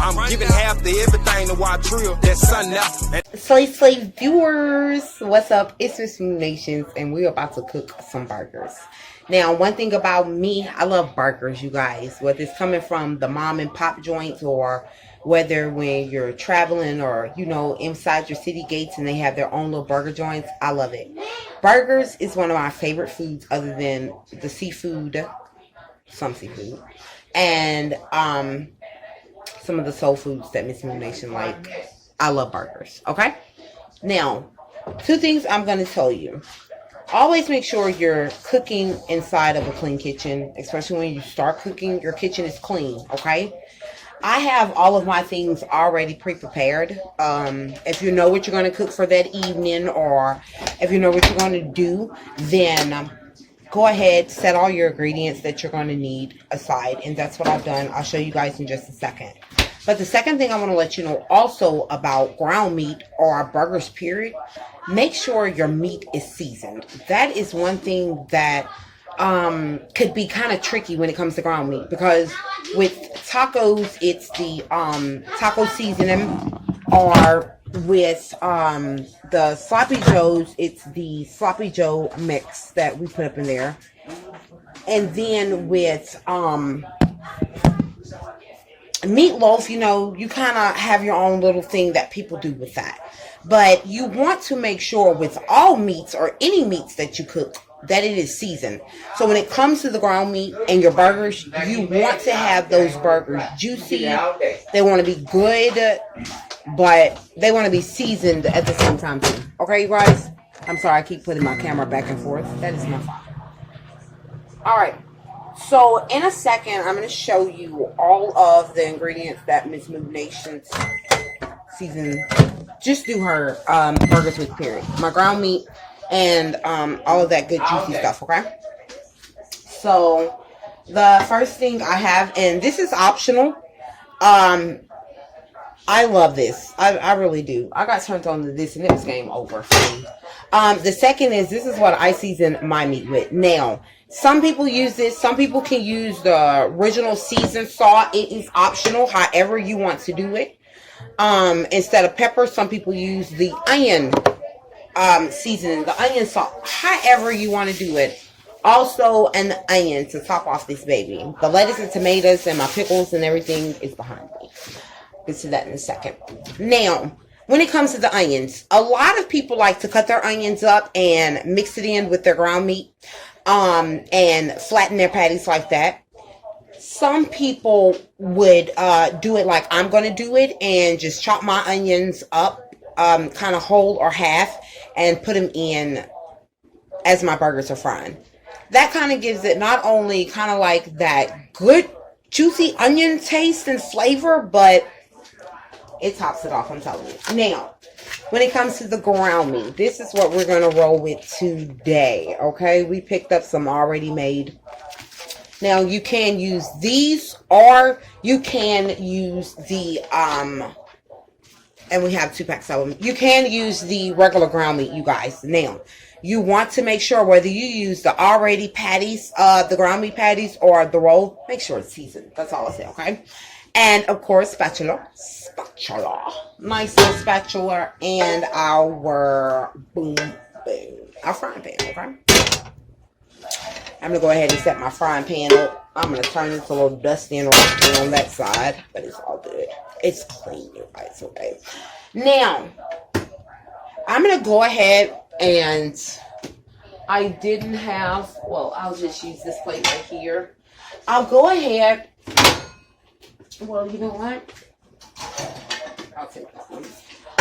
I'm giving half to everything to watch real. That's something else. Slave viewers, what's up? It's Miss Nations, and we're about to cook some burgers. Now, one thing about me, I love burgers, you guys. Whether it's coming from the mom and pop joints, or whether when you're traveling, or you know, inside your city gates and they have their own little burger joints, I love it. Burgers is one of my favorite foods, other than the seafood, some seafood, and some of the soul foods that Miss Nation like. I love burgers. Okay, now, two things I'm going to tell you. Always make sure you're cooking inside of a clean kitchen, especially when you start cooking, your kitchen is clean, okay? I have all of my things already pre-prepared. If you know what you're going to cook for that evening, or if you know what you're going to do, then go ahead, set all your ingredients that you're going to need aside, and that's what I've done. I'll show you guys in just a second. But the second thing I want to let you know also about ground meat, or burgers period, make sure your meat is seasoned. That is one thing that could be kind of tricky when it comes to ground meat, because with tacos, it's the taco seasoning, or with the sloppy joes, it's the sloppy joe mix that we put up in there. And then with meatloaf, you know, you kind of have your own little thing that people do with that. But you want to make sure with all meats, or any meats that you cook, that it is seasoned. So when it comes to the ground meat and your burgers, you want to have those burgers juicy. They want to be good, but they want to be seasoned at the same time too. Okay, you guys? I'm sorry, I keep putting my camera back and forth. That is my fault. Alright. So, in a second, I'm going to show you all of the ingredients that Miss Move Nation's season, just do her burgers with period. My ground meat and all of that good juicy stuff, okay? So, the first thing I have, and this is optional, I love this. I really do. I got turned on to this and it was game over for me. The second is, this is what I season my meat with. Now, some people use this. Some people can use the original seasoned salt. It is optional, however you want to do it. Instead of pepper, some people use the onion seasoning, the onion salt, however you want to do it. Also, an onion to top off this baby. The lettuce and tomatoes and my pickles and everything is behind me. Get to that in a second. Now, when it comes to the onions, a lot of people like to cut their onions up and mix it in with their ground meat, and flatten their patties like that. Some people would do it like I'm going to do it, and just chop my onions up, kind of whole or half, and put them in as my burgers are frying. That kind of gives it not only kind of like that good juicy onion taste and flavor, but it tops it off, I'm telling you. Now, when it comes to the ground meat, this is what we're going to roll with today, okay? We picked up some already made. Now, you can use these, or you can use the, and we have 2 packs of them. You can use the regular ground meat, you guys. Now, you want to make sure whether you use the already patties, the ground meat patties, or the roll, make sure it's seasoned. That's all I say, okay? And, of course, spatula. Nice little spatula. And our our frying pan, okay? I'm going to go ahead and set my frying pan up. I'm going to turn this a little dusty and rusty on that side. But it's all good. It's clean, you guys, okay? Now, I'm going to go ahead and I didn't have, well, I'll just use this plate right here. I'll go ahead. Well, you know what? I'll take this one.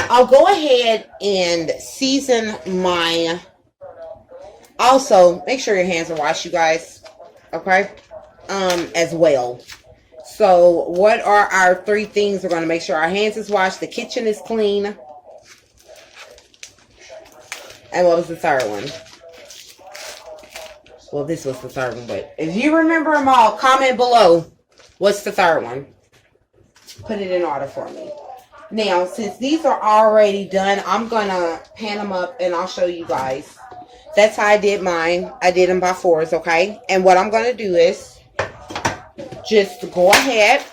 I'll go ahead and season my... Also, make sure your hands are washed, you guys. Okay? As well. So, what are our 3 things? We're going to make sure our hands is washed. The kitchen is clean. And what was the third one? Well, this was the third one. But if you remember them all, comment below. What's the third one? Put it in order for me. Now, since these are already done, I'm going to pan them up and I'll show you guys. That's how I did mine. I did them by 4s, okay? And what I'm going to do is just go ahead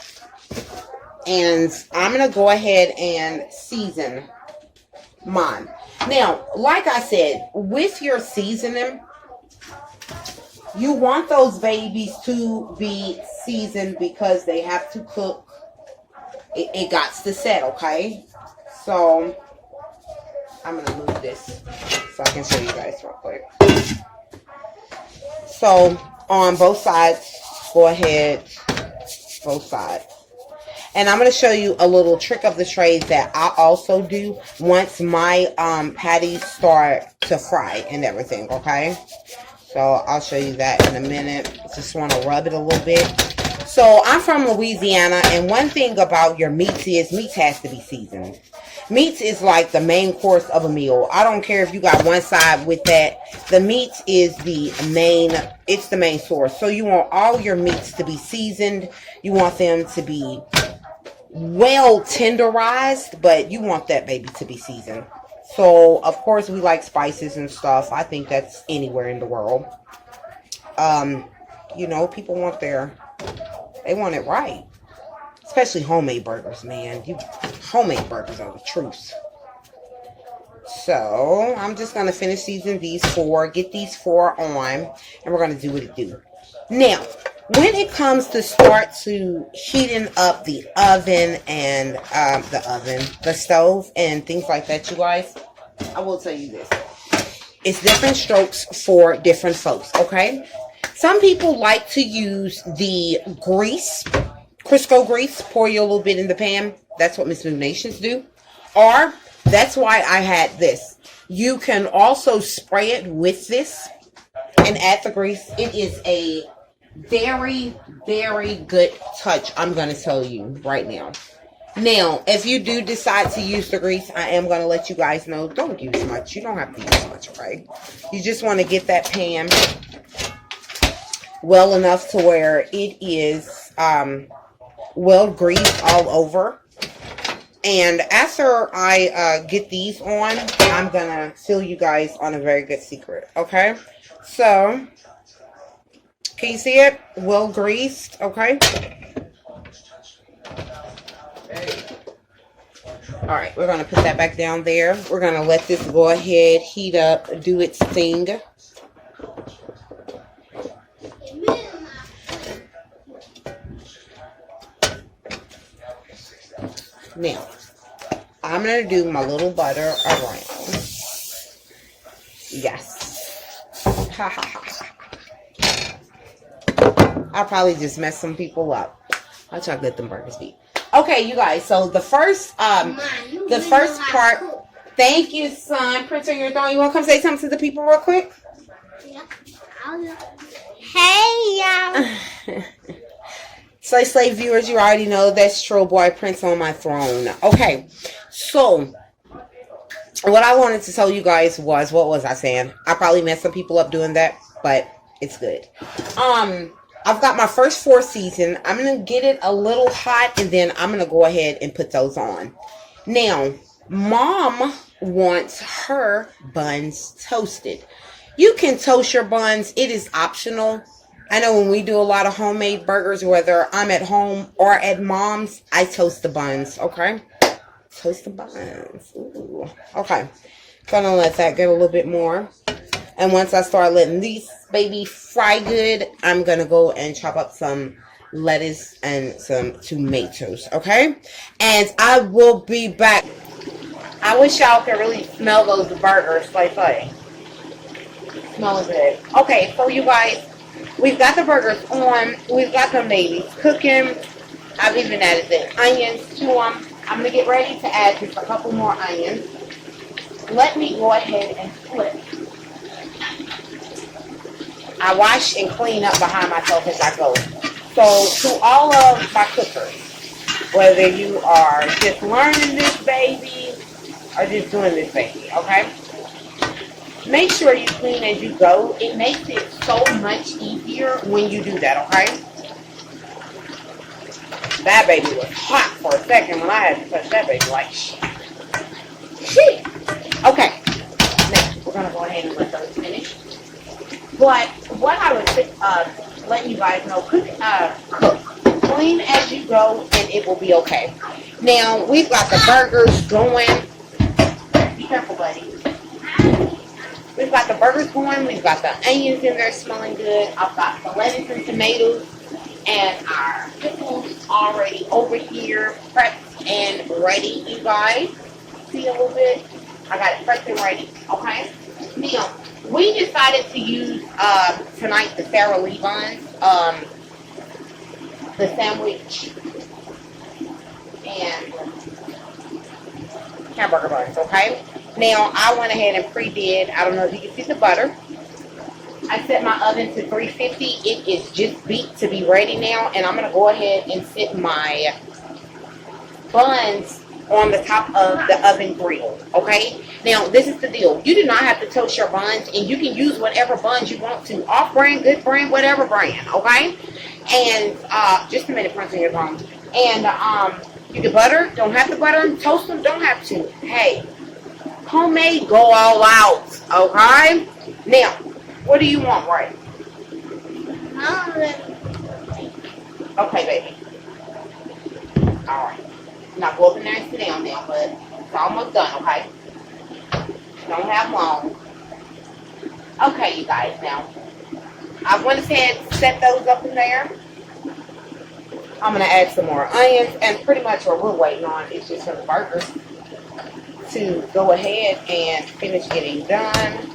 And I'm going to go ahead and season mine. Now, like I said, with your seasoning, you want those babies to be seasoned because they have to cook. It got to set, okay? So, I'm going to move this so I can show you guys real quick. So, on both sides, go ahead, both sides. And I'm going to show you a little trick of the trade that I also do once my patties start to fry and everything, okay? So I'll show you that in a minute. Just want to rub it a little bit. So I'm from Louisiana, and one thing about your meats is meats has to be seasoned. Meats is like the main course of a meal. I don't care if you got one side with that. The meats is it's the main source. So you want all your meats to be seasoned. You want them to be well tenderized, but you want that baby to be seasoned. So of course we like spices and stuff. I think that's anywhere in the world. You know, people want they want it right, especially homemade burgers, man. Homemade burgers are the truth. So I'm just gonna finish seasoning these 4, get these 4 on, and we're gonna do what it do. Now, when it comes to start to heating up the oven and the stove and things like that, you guys, I will tell you this. It's different strokes for different folks, okay? Some people like to use the grease, Crisco grease, pour you a little bit in the pan. That's what Miss New Nations do. Or, that's why I had this. You can also spray it with this and add the grease. It is a very, very good touch, I'm going to tell you right now. Now, if you do decide to use the grease, I am going to let you guys know, don't use much. You don't have to use much, right? You just want to get that pan well enough to where it is well greased all over. And after I get these on, I'm going to fill you guys on a very good secret, okay? So, can you see it? Well greased, okay? Alright, we're going to put that back down there. We're going to let this go ahead, heat up, do its thing. Now, I'm going to do my little butter around. Yes. Ha ha ha. I'll probably just mess some people up. I'll try to let them burgers be. Okay, you guys. So the first part. Thank you, son. Prince on your throne. You want to come say something to the people real quick? Yeah. Hey, y'all. Slave viewers, you already know that's Troll Boy Prince on my throne. Okay, so what I wanted to tell you guys was, what was I saying? I probably messed some people up doing that, but it's good. I've got my first 4 seasoned. I'm going to get it a little hot, and then I'm going to go ahead and put those on. Now, Mom wants her buns toasted. You can toast your buns. It is optional. I know when we do a lot of homemade burgers, whether I'm at home or at Mom's, I toast the buns, okay? Toast the buns. Ooh. Okay. Gonna let that get a little bit more. And once I start letting these baby fry good, I'm gonna go and chop up some lettuce and some tomatoes, okay? And I will be back. I wish y'all could really smell those burgers, like. Smells good. Okay, so you guys, we've got the burgers on. We've got them babies cooking. I've even added the onions to them. I'm going to get ready to add just a couple more onions. Let me go ahead and flip. I wash and clean up behind myself as I go. So to all of my cookers, whether you are just learning this baby or just doing this baby, okay? Make sure you clean as you go. It makes it so much easier when you do that, okay? That baby was hot for a second when I had to touch that baby like shit. Okay. Now, we're going to go ahead and let those finish. But what I was letting you guys know, cook. clean as you go, and it will be okay. Now, we've got the burgers going. Be careful, buddy. We've got the burgers going. We've got the onions in there smelling good. I've got the lettuce and tomatoes and our pickles already over here, prepped and ready, you guys. See a little bit? I got it prepped and ready, okay? Now, we decided to use tonight the Sara Lee buns, the sandwich and hamburger buns, okay? Now, I went ahead and pre-did, I don't know if you can see the butter. I set my oven to 350. It is just beat to be ready now, and I'm going to go ahead and set my buns on the top of the oven grill, okay? Now, this is the deal. You do not have to toast your buns, and you can use whatever buns you want to. Off-brand, good brand, whatever brand, okay? And, just a minute, Prince, on your phone. And, you can butter, don't have to butter them, toast them, don't have to. Hey, homemade, go all out, okay? Now, what do you want, Ray? Okay, baby. Alright. Now go up in there and sit down now, but it's almost done, okay? Don't have long. Okay, you guys, now. I went ahead and set those up in there. I'm going to add some more onions, and pretty much what we're waiting on is just for the burgers to go ahead and finish getting done.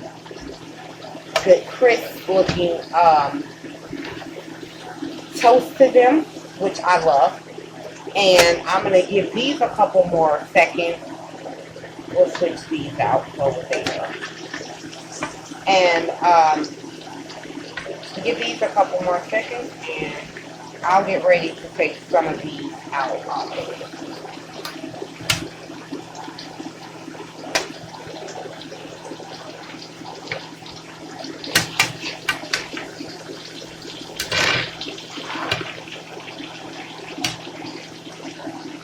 Good crisp looking toast to them, which I love. And I'm going to give these a couple more seconds. We'll switch these out over there. And give these a couple more seconds, and I'll get ready to take some of these out.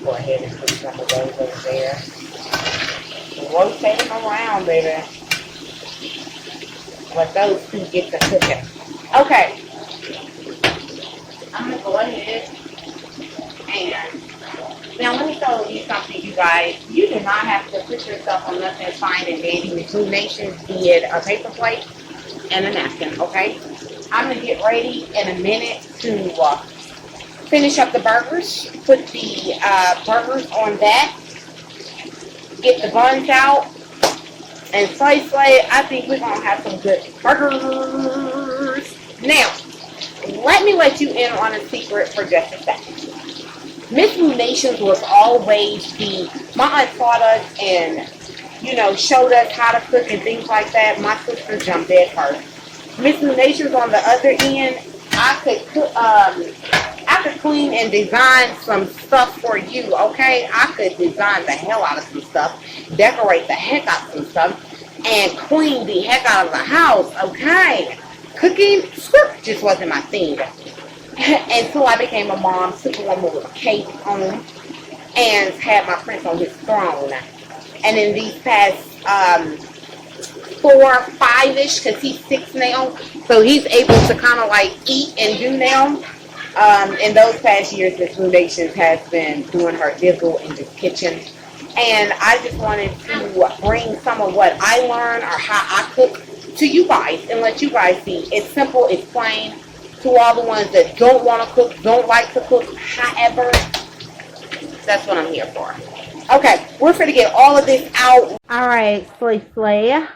Go ahead and put some of those over there. Rotate them around, baby. Let those two get to cooking. Okay. I'm going to go ahead and now let me tell you something, you guys. You do not have to put yourself on nothing fine and dandy. The Two Nations did a paper plate and a napkin, okay? I'm going to get ready in a minute to finish up the burgers. Put the burgers on that. Get the buns out. And slice. I think we're going to have some good burgers. Now, let me let you in on a secret for just a second. Miss New Nations was always my aunt taught us and, showed us how to cook and things like that. My sister jumped dead first. Miss New Nations on the other end, I could clean and design some stuff for you, okay? I could design the hell out of some stuff, decorate the heck out of some stuff, and clean the heck out of the house, okay? Cooking, just wasn't my thing. Until I became a mom, superwoman with a cape on, and had my prince on his throne. And in these past 4, 5-ish, because he's 6 now, so he's able to kind of like eat and do now. In those past years, Miss New Nations has been doing her dizzle in the kitchen. And I just wanted to bring some of what I learned or how I cook to you guys and let you guys see. It's simple, it's plain. To all the ones that don't want to cook, don't like to cook, however, that's what I'm here for. Okay, we're going to get all of this out. All right, slay.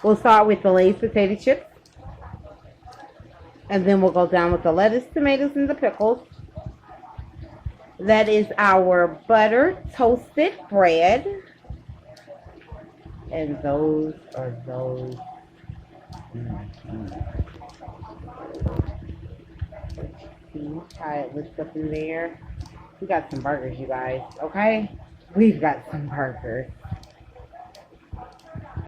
We'll start with the Lay's potato chips. And then we'll go down with the lettuce, tomatoes, and the pickles. That is our butter toasted bread. And those are those. See how it looks up in there? We got some burgers, you guys, okay? We've got some burgers.